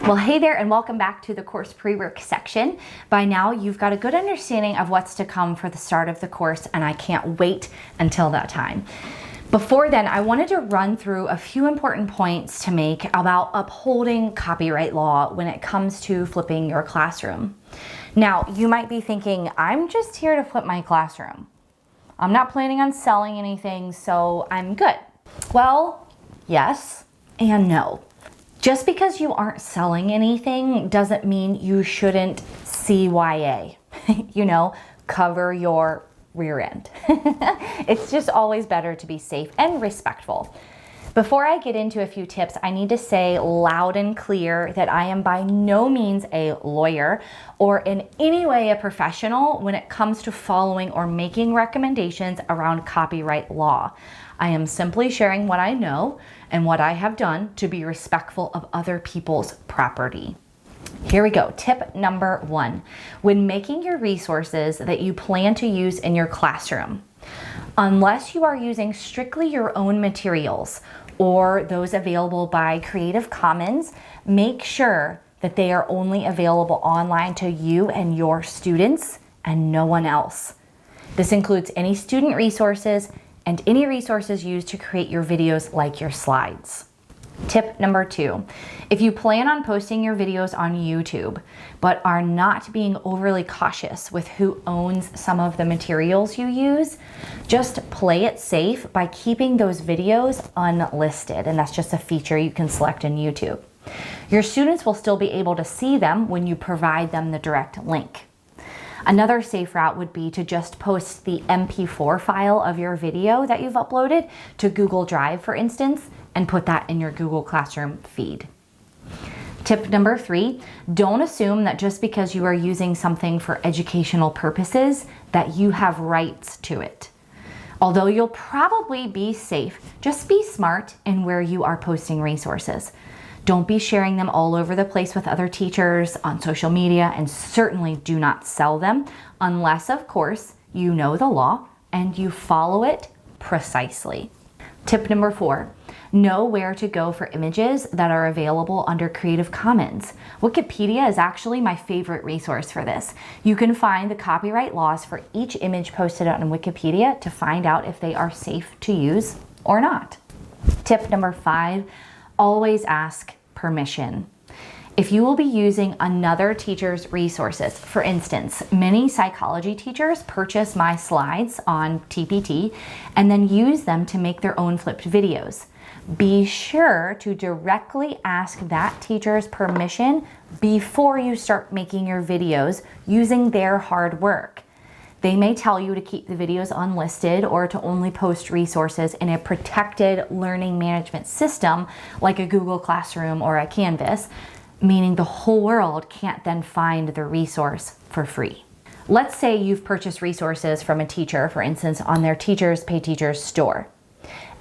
Well, hey there, and welcome back to the course pre-work section. By now, you've got a good understanding of what's to come for the start of the course, and I can't wait until that time. Before then, I wanted to run through a few important points to make about upholding copyright law when it comes to flipping your classroom. Now, you might be thinking, I'm just here to flip my classroom. I'm not planning on selling anything, so I'm good. Well, yes and no. Just because you aren't selling anything doesn't mean you shouldn't CYA. Cover your rear end. It's just always better to be safe and respectful. Before I get into a few tips, I need to say loud and clear that I am by no means a lawyer or in any way a professional when it comes to following or making recommendations around copyright law. I am simply sharing what I know and what I have done to be respectful of other people's property. Here we go. Tip number 1. When making your resources that you plan to use in your classroom, unless you are using strictly your own materials or those available by Creative Commons, make sure that they are only available online to you and your students and no one else. This includes any student resources and any resources used to create your videos like your slides. Tip number 2, if you plan on posting your videos on YouTube, but are not being overly cautious with who owns some of the materials you use, just play it safe by keeping those videos unlisted, and that's just a feature you can select in YouTube. Your students will still be able to see them when you provide them the direct link. Another safe route would be to just post the MP4 file of your video that you've uploaded to Google Drive, for instance, and put that in your Google Classroom feed. Tip number 3, don't assume that just because you are using something for educational purposes that you have rights to it. Although you'll probably be safe, just be smart in where you are posting resources. Don't be sharing them all over the place with other teachers on social media, and certainly do not sell them unless, of course, you know the law and you follow it precisely. Tip number 4, know where to go for images that are available under Creative Commons. Wikipedia is actually my favorite resource for this. You can find the copyright laws for each image posted on Wikipedia to find out if they are safe to use or not. Tip number 5, always ask permission. If you will be using another teacher's resources, for instance, many psychology teachers purchase my slides on TPT and then use them to make their own flipped videos. Be sure to directly ask that teacher's permission before you start making your videos using their hard work. They may tell you to keep the videos unlisted or to only post resources in a protected learning management system like a Google Classroom or a Canvas, meaning the whole world can't then find the resource for free. Let's say you've purchased resources from a teacher, for instance, on their Teachers Pay Teachers store.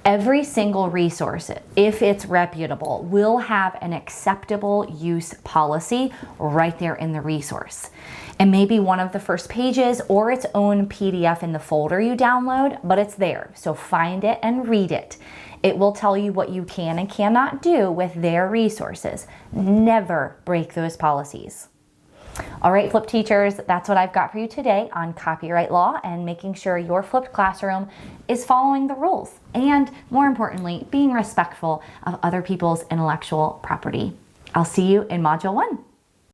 Every single resource, if it's reputable, will have an acceptable use policy right there in the resource. It may be one of the first pages or its own PDF in the folder you download, but it's there, so find it and read it. It will tell you what you can and cannot do with their resources. Never break those policies. All right, Flip teachers, that's what I've got for you today on copyright law and making sure your flipped classroom is following the rules and, more importantly, being respectful of other people's intellectual property. I'll see you in Module 1.